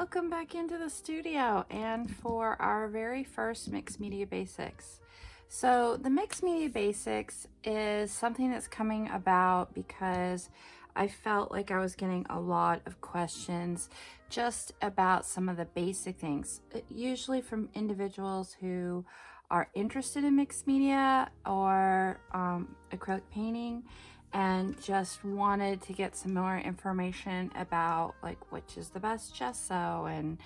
welcome back into the studio and for our very first Mixed Media Basics. So the Mixed Media Basics is something that's coming about because I felt like I was getting a lot of questions just about some of the basic things, usually from individuals who are interested in mixed media or acrylic painting, and just wanted to get some more information about like which is the best gesso and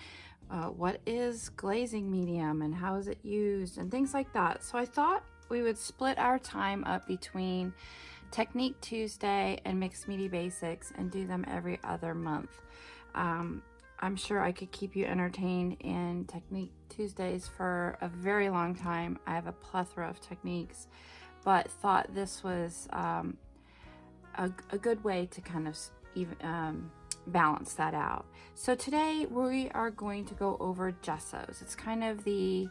what is glazing medium and how is it used and things like that. So I thought we would split our time up between Technique Tuesday and Mixed Media Basics and do them every other month. I'm sure I could keep you entertained in Technique Tuesdays for a very long time. I have a plethora of techniques, but thought this was a good way to kind of even balance that out. So today we are going to go over gessos. It's kind of the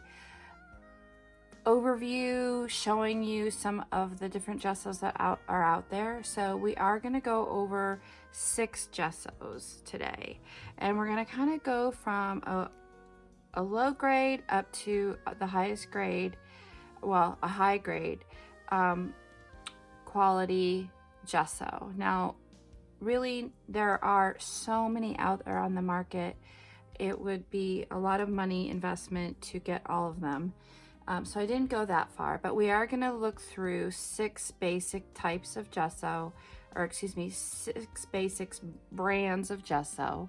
overview showing you some of the different gessos that are out there. So we are going to go over 6 gessos today, and we're going to kind of go from a low grade up to the highest grade, well, a high grade quality gesso. Now really there are so many out there on the market, it would be a lot of money investment to get all of them. So I didn't go that far, but we are going to look through 6 basic types of gesso, or excuse me, 6 basic brands of gesso,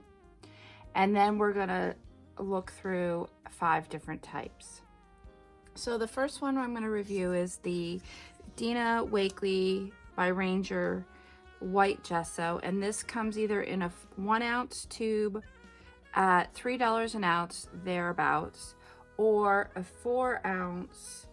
and then we're going to look through 5 different types. So the first one I'm going to review is the Dina Wakley by Ranger white gesso, and this comes either in a 1-ounce tube at $3 an ounce thereabouts, or a 4-ounce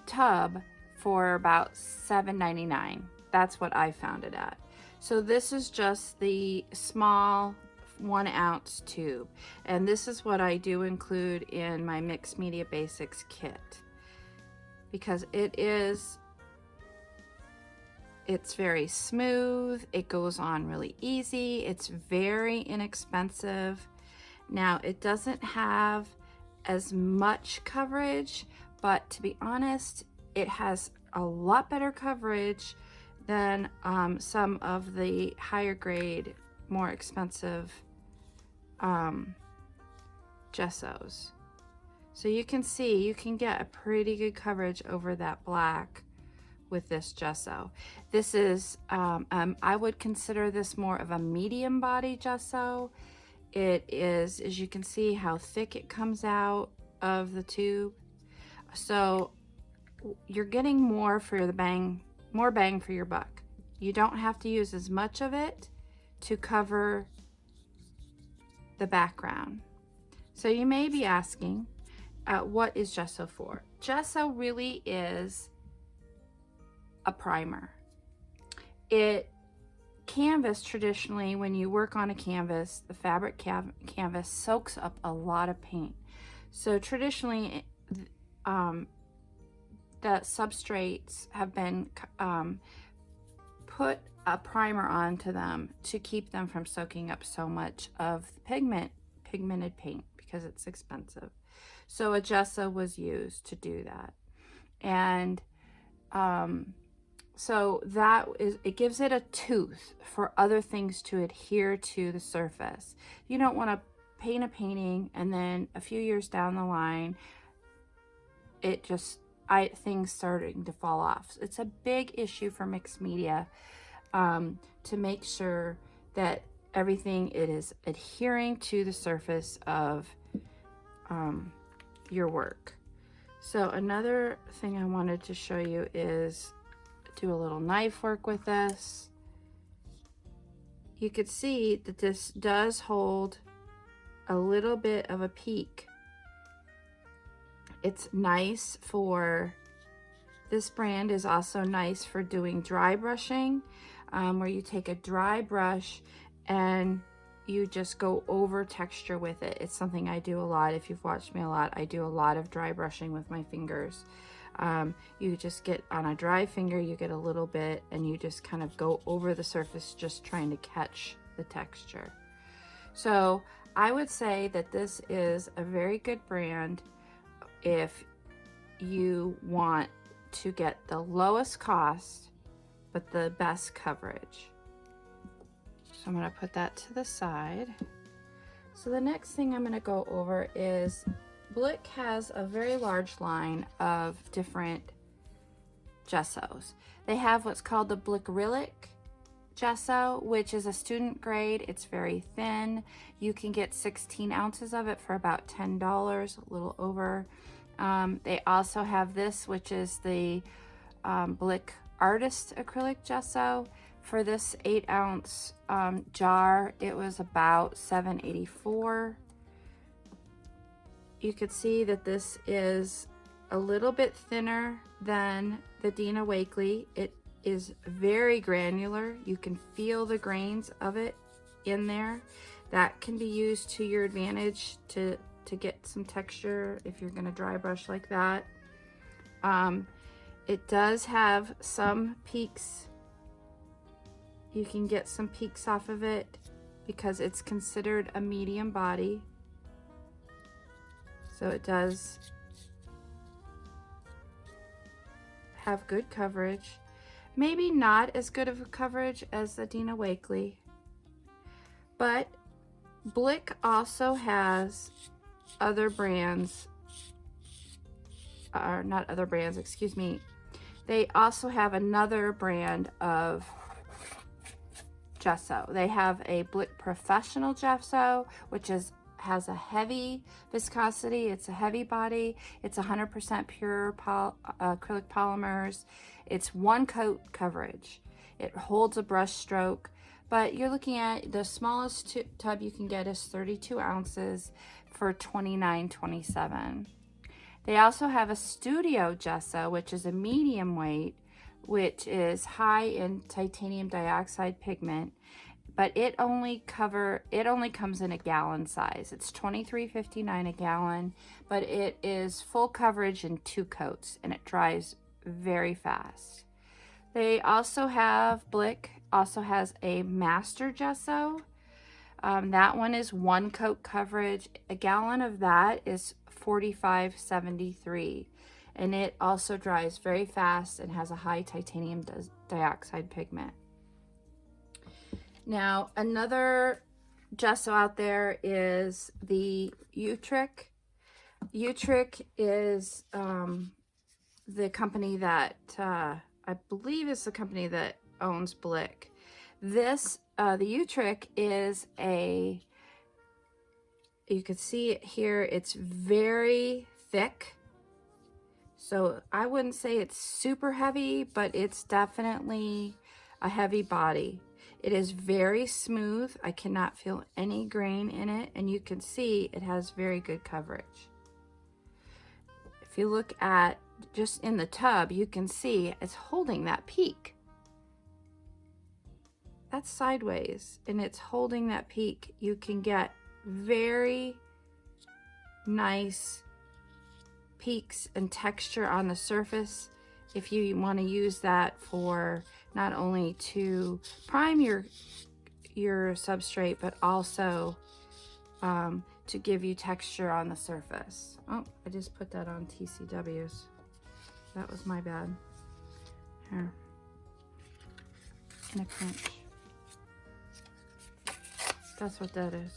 tub for about $7.99. That's what I found it at. So this is just the small 1-ounce tube, and this is what I do include in my Mixed Media Basics kit, because it's very smooth, it goes on really easy, it's very inexpensive. Now it doesn't have as much coverage, but to be honest, it has a lot better coverage than some of the higher grade, more expensive gessos. So you can see, you can get a pretty good coverage over that black with this gesso. This is, I would consider this more of a medium body gesso. It is, as you can see how thick it comes out of the tube. So you're getting more for the bang for your buck. You don't have to use as much of it to cover the background. So you may be asking, what is gesso for? Gesso really is a primer. Canvas, traditionally, when you work on a canvas, the fabric canvas soaks up a lot of paint. So traditionally, the substrates have been put a primer onto them to keep them from soaking up so much of the pigmented paint, because it's expensive. So a gesso was used to do that, and so that is, it gives it a tooth for other things to adhere to the surface. You don't want to paint a painting and then a few years down the line, things starting to fall off. It's a big issue for mixed media, to make sure that everything is adhering to the surface of your work. So another thing I wanted to show you is do a little knife work with this. You could see that this does hold a little bit of a peak. It's nice for, this brand is also nice for doing dry brushing, where you take a dry brush and you just go over texture with it. It's something I do a lot. If you've watched me a lot, I do a lot of dry brushing with my fingers. You just get on a dry finger, you get a little bit, and you just kind of go over the surface, just trying to catch the texture. So I would say that this is a very good brand if you want to get the lowest cost but the best coverage. So I'm going to put that to the side. So the next thing I'm going to go over is Blick has a very large line of different gessos. They have what's called the Liquitex Gesso, which is a student grade. It's very thin. You can get 16 ounces of it for about $10, a little over. They also have this, which is the Blick Artist Acrylic Gesso. For this 8-ounce jar, it was about $7.84. You could see that this is a little bit thinner than the Dina Wakley. It is very granular. You can feel the grains of it in there. That can be used to your advantage to get some texture if you're going to dry brush like that. It does have some peaks. You can get some peaks off of it because it's considered a medium body. So it does have good coverage. Maybe not as good of a coverage as the Dina Wakley, but Blick also has other brands, or not other brands, excuse me. They also have another brand of gesso. They have a Blick Professional Gesso, which has a heavy viscosity. It's a heavy body. It's 100% pure acrylic polymers. It's one coat coverage. It holds a brush stroke, but you're looking at the smallest tub you can get is 32 ounces for $29.27. They also have a Studio Gesso, which is a medium weight, which is high in titanium dioxide pigment, but it only comes in a gallon size. It's $23.59 a gallon, but it is full coverage in 2 coats, and it dries very fast. They also have, Blick also has a Master Gesso. That one is 1 coat coverage. A gallon of that is $45.73, and it also dries very fast and has a high titanium dioxide pigment. Now, another gesso out there is the Utric. Utric is the company that I believe is the company that owns Blick. This the Utric is a, you can see it here, it's very thick. So I wouldn't say it's super heavy, but it's definitely a heavy body. It is very smooth. I cannot feel any grain in it, and you can see it has very good coverage. If you look at just in the tub, you can see it's holding that peak. That's sideways, and it's holding that peak. You can get very nice peaks and texture on the surface if you want to use that for not only to prime your substrate, but also to give you texture on the surface. Oh, I just put that on TCW's. That was my bad. Here, in a crunch. That's what that is.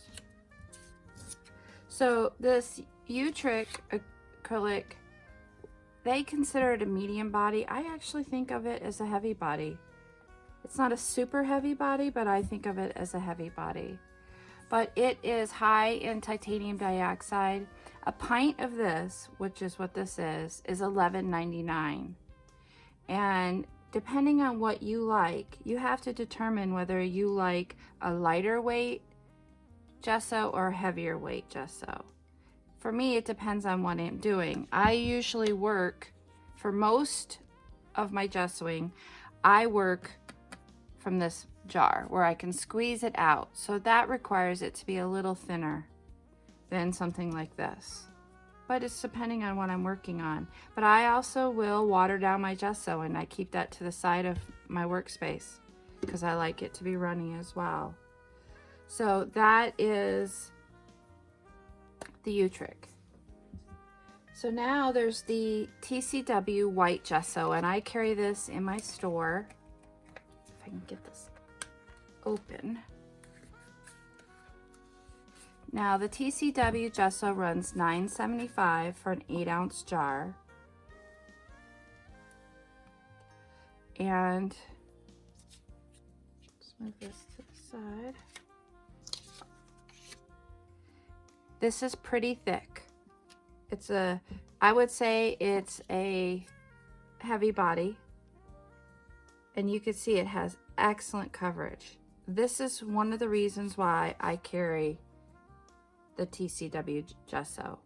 So this Utric acrylic, they consider it a medium body. I actually think of it as a heavy body. It's not a super heavy body, but I think of it as a heavy body. But it is high in titanium dioxide. A pint of this, which is what this is $11.99. And depending on what you like, you have to determine whether you like a lighter weight gesso or a heavier weight gesso. For me, it depends on what I'm doing. I usually work, for most of my gessoing, I work from this jar where I can squeeze it out. So that requires it to be a little thinner than something like this. But it's depending on what I'm working on. But I also will water down my gesso, and I keep that to the side of my workspace because I like it to be runny as well. So that is the Utric. So now there's the TCW white gesso, and I carry this in my store. If I can get this open. Now the TCW gesso runs $9.75 for an 8-ounce jar. And let's move this to the side. This is pretty thick. I would say it's a heavy body, and you can see it has excellent coverage. This is one of the reasons why I carry the TCW gesso.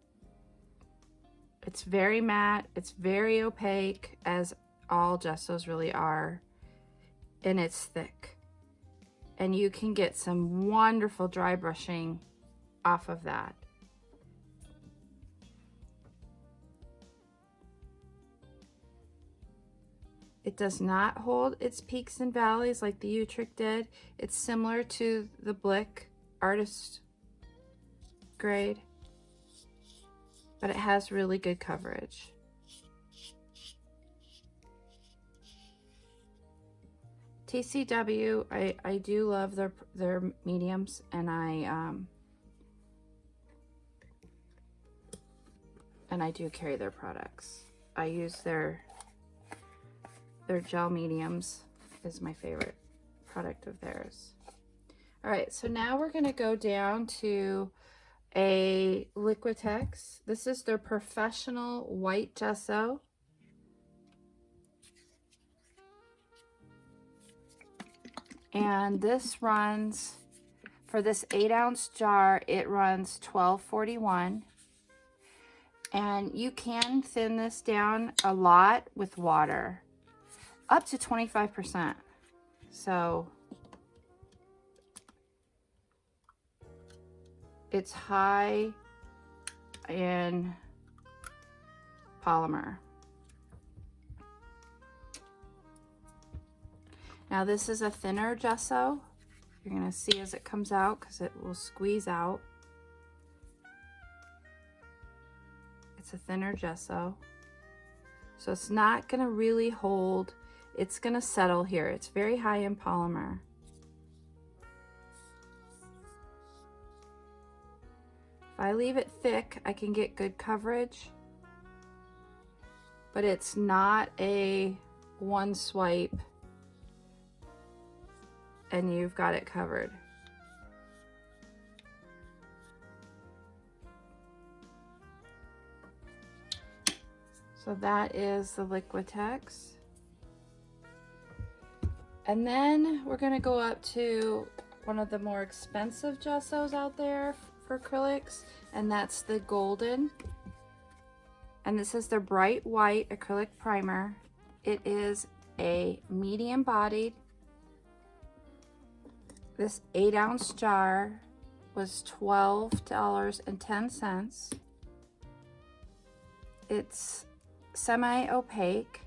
It's very matte, it's very opaque, as all gessos really are, and it's thick. And you can get some wonderful dry brushing off of that. It does not hold its peaks and valleys like the Utric did. It's similar to the Blick artist grade, but it has really good coverage. TCW, I do love their mediums, and I do carry their products. I use their gel mediums is my favorite product of theirs. All right, so now we're going to go down to a Liquitex. This is their professional white gesso. And this runs, for this 8-ounce jar, it runs $12.41. And you can thin this down a lot with water, up to 25%. So it's high in polymer. Now this is a thinner gesso. You're gonna see as it comes out, because it will squeeze out. It's a thinner gesso. So it's not gonna really hold. It's gonna settle here. It's very high in polymer. If I leave it thick, I can get good coverage, but it's not a one swipe and you've got it covered. So that is the Liquitex. And then we're gonna go up to one of the more expensive gessos out there for acrylics, and that's the Golden. And this is their bright white acrylic primer. It is a medium bodied. This 8-ounce jar was $12.10. It's semi-opaque,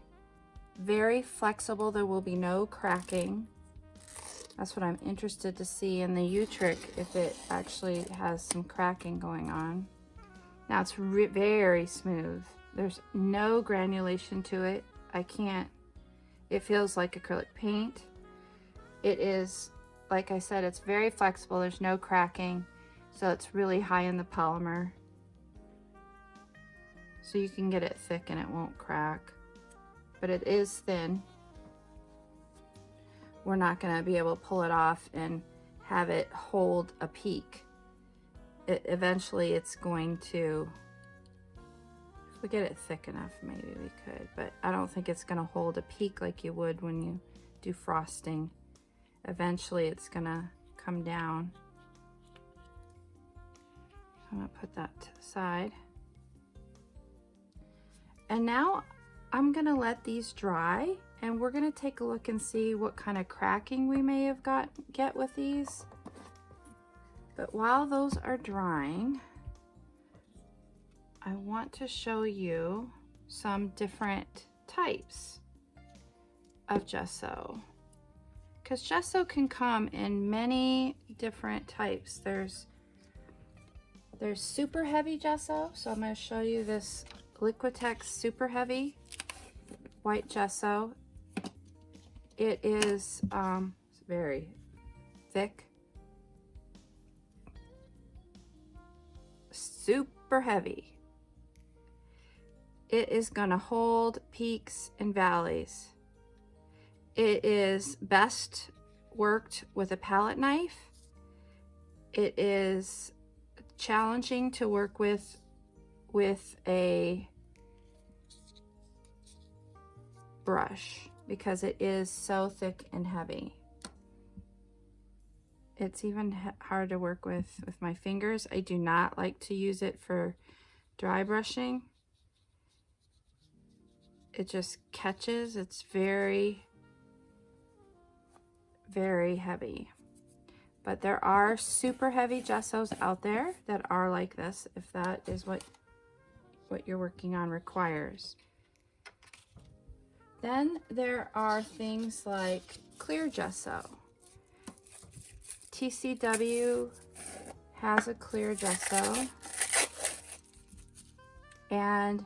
very flexible. There will be no cracking. That's what I'm interested to see in the Utric, if it actually has some cracking going on. Now it's very smooth. There's no granulation to it. It feels like acrylic paint. It is, like I said, it's very flexible. There's no cracking, so it's really high in the polymer. So you can get it thick and it won't crack, but it is thin. We're not going to be able to pull it off and have it hold a peak. Eventually it's going to, if we get it thick enough, maybe we could, but I don't think it's going to hold a peak like you would when you do frosting. Eventually it's going to come down. I'm going to put that to the side. And now I'm going to let these dry, and we're going to take a look and see what kind of cracking we may have get with these. But while those are drying, I want to show you some different types of gesso, because gesso can come in many different types. There's super heavy gesso, so I'm going to show you this Liquitex super heavy white gesso. It is very thick, super heavy. It is going to hold peaks and valleys. It is best worked with a palette knife. It is challenging to work with a brush because it is so thick and heavy. It's even hard to work with my fingers. I do not like to use it for dry brushing. It just catches. It's very, very heavy. But there are super heavy gessos out there that are like this, if that is what you're working on requires. Then there are things like clear gesso. TCW has a clear gesso, and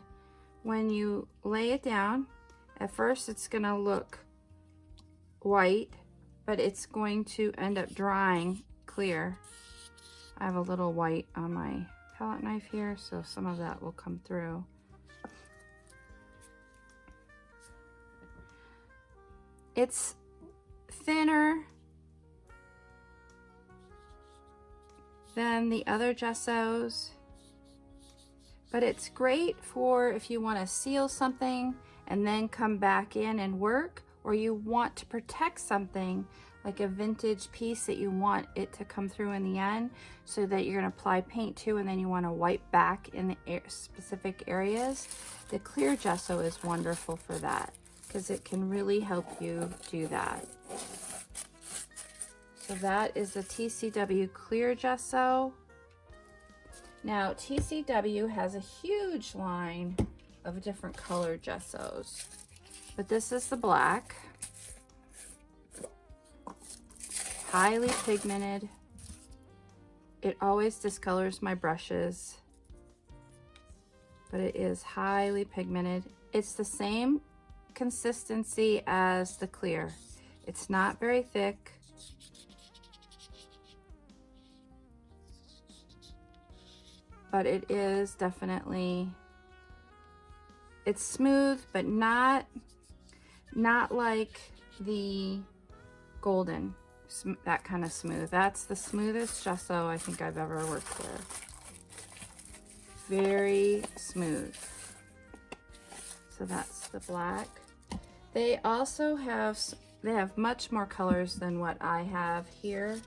when you lay it down, at first it's going to look white, but it's going to end up drying clear. I have a little white on my palette knife here, so some of that will come through. It's thinner than the other gessos, but it's great for if you want to seal something and then come back in and work, or you want to protect something like a vintage piece that you want it to come through in the end, so that you're going to apply paint to and then you want to wipe back in the specific areas. The clear gesso is wonderful for that because it can really help you do that. So that is the TCW clear gesso. Now TCW has a huge line of different colored gessos, but this is the black. Highly pigmented. It always discolors my brushes, but it is highly pigmented. It's the same consistency as the clear. It's not very thick. But it is definitely, it's smooth, but not like the golden, that kind of smooth. That's the smoothest gesso I think I've ever worked with. Very smooth. So that's the black. They also have, they have much more colors than what I have here.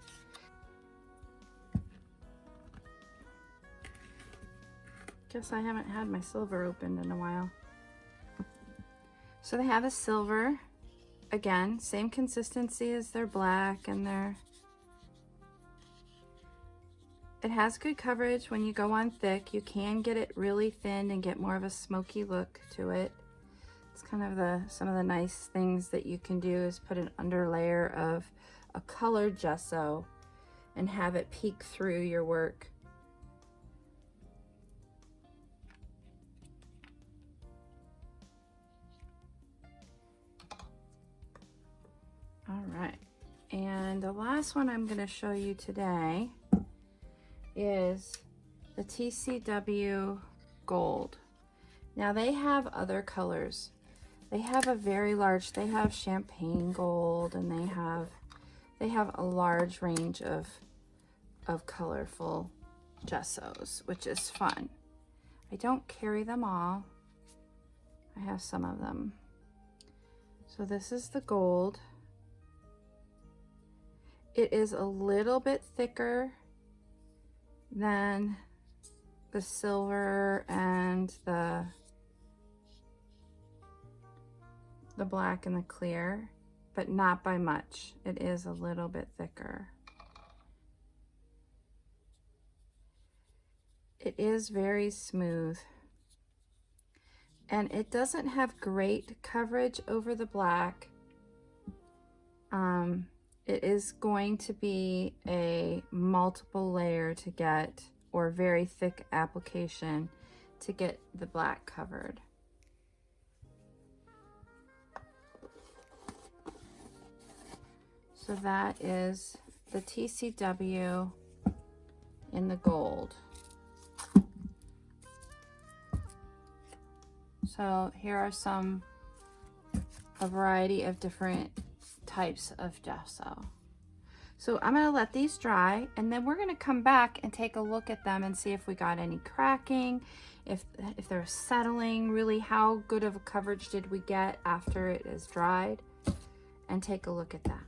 Guess I haven't had my silver opened in a while. So they have a silver. Again, same consistency as their black and their... It has good coverage when you go on thick. You can get it really thin and get more of a smoky look to it. It's kind of some of the nice things that you can do is put an under layer of a colored gesso and have it peek through your work. All right, and the last one I'm going to show you today is the TCW Gold. Now they have other colors. They have a very large, they have champagne gold, and they have a large range of colorful gessos, which is fun. I don't carry them all. I have some of them. So this is the gold. It is a little bit thicker than the silver and the black and the clear, but not by much. It is a little bit thicker. It is very smooth, and it doesn't have great coverage over the black. it is going to be a multiple layer to get, or very thick application to get the black covered. So that is the TCW in the gold. So here are a variety of different types of gesso. So I'm going to let these dry, and then we're going to come back and take a look at them and see if we got any cracking, if they're settling, really how good of a coverage did we get after it is dried, and take a look at that.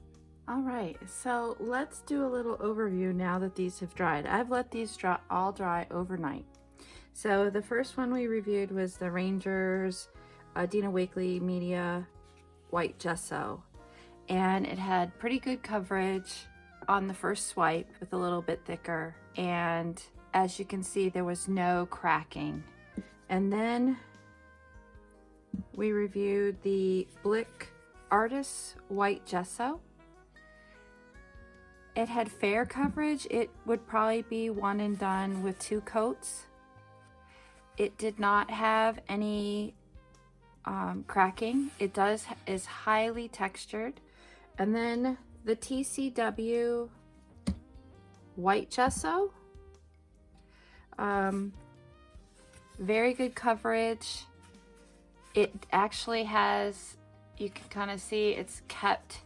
All right, so let's do a little overview now that these have dried. I've let these all dry overnight. So the first one we reviewed was the Ranger's Dina Wakley Media White Gesso, and it had pretty good coverage on the first swipe, with a little bit thicker, and as you can see there was no cracking. And then we reviewed the Blick Artist White Gesso. It had fair coverage. It would probably be one and done with 2 coats. It did not have any cracking. It is highly textured. And then the TCW White Gesso, very good coverage. It actually has, you can kind of see it's kept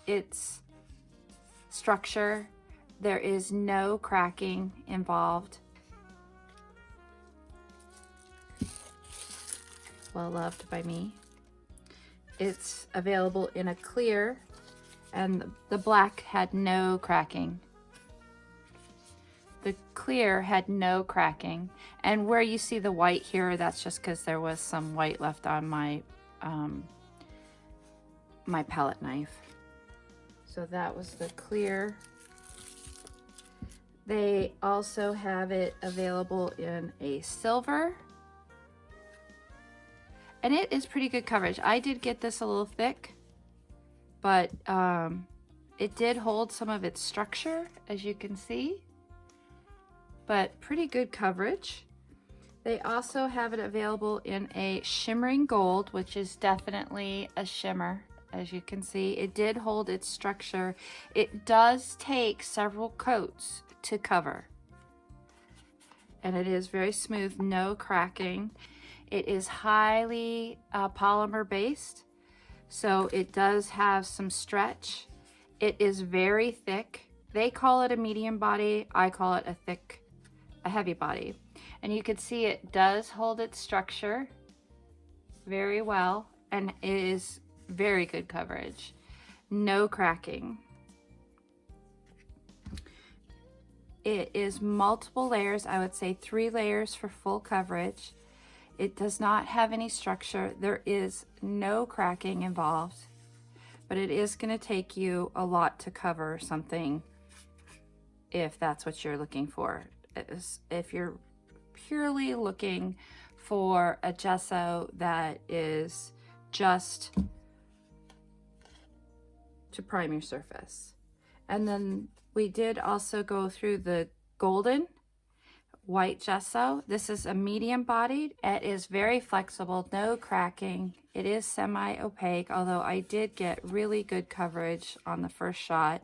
its structure. There is no cracking involved. Well loved by me. It's available in a clear, and the black had no cracking. The clear had no cracking, and where you see the white here, that's just because there was some white left on my my palette knife. So that was the clear. They also have it available in a silver, and it is pretty good coverage. I did get this a little thick, but it did hold some of its structure, as you can see, but pretty good coverage. They also have it available in a shimmering gold, which is definitely a shimmer. As you can see, it did hold its structure. It does take several coats to cover, and it is very smooth, no cracking. It is highly polymer based, so it does have some stretch. It is very thick. They call it a medium body. I call it a heavy body. And you can see it does hold its structure very well, and it is very good coverage. No cracking. It is multiple layers. I would say 3 layers for full coverage. It does not have any structure. There is no cracking involved, but it is going to take you a lot to cover something if that's what you're looking for. If you're purely looking for a gesso that is just to prime your surface. And then we did also go through the golden white gesso. This is a medium bodied. It is very flexible, no cracking. It is semi-opaque, although I did get really good coverage on the first shot.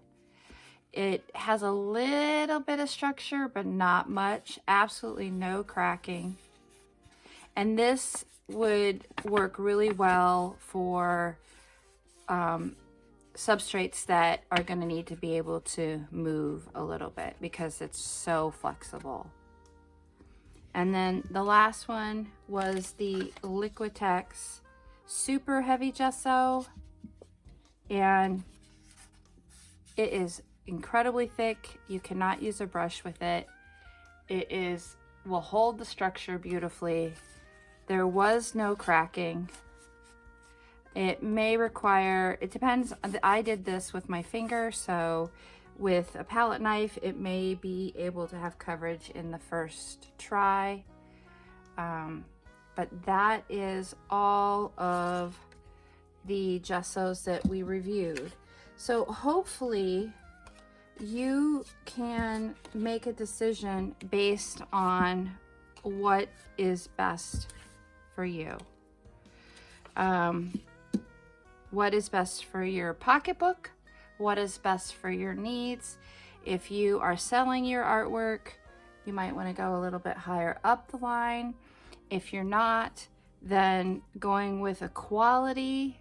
It has a little bit of structure, but not much. Absolutely no cracking. And this would work really well for substrates that are going to need to be able to move a little bit because it's so flexible. And then the last one was the Liquitex Super Heavy Gesso, and it is incredibly thick. You cannot use a brush with it. It will hold the structure beautifully. There was no cracking. It may require, it depends. I did this with my finger, so with a palette knife, it may be able to have coverage in the first try. But that is all of the gessos that we reviewed. So hopefully you can make a decision based on what is best for you. What is best for your pocketbook? What is best for your needs? If you are selling your artwork, you might want to go a little bit higher up the line. If you're not, then going with a quality,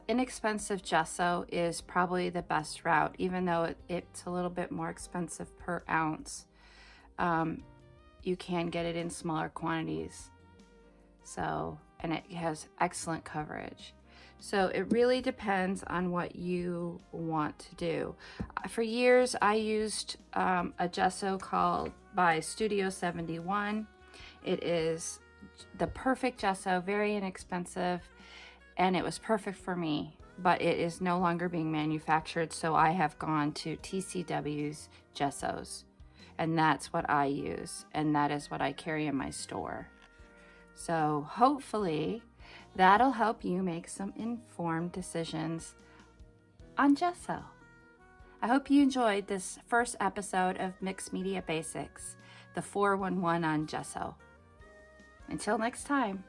inexpensive gesso is probably the best route, even though it's a little bit more expensive per ounce. You can get it in smaller quantities. So, and it has excellent coverage. So it really depends on what you want to do. For years, I used a gesso called by Studio 71. It is the perfect gesso, very inexpensive, and it was perfect for me, but it is no longer being manufactured, so I have gone to TCW's Gessos, and that's what I use, and that is what I carry in my store. So hopefully that'll help you make some informed decisions on gesso. I hope you enjoyed this first episode of Mixed Media Basics, the 411 on gesso. Until next time.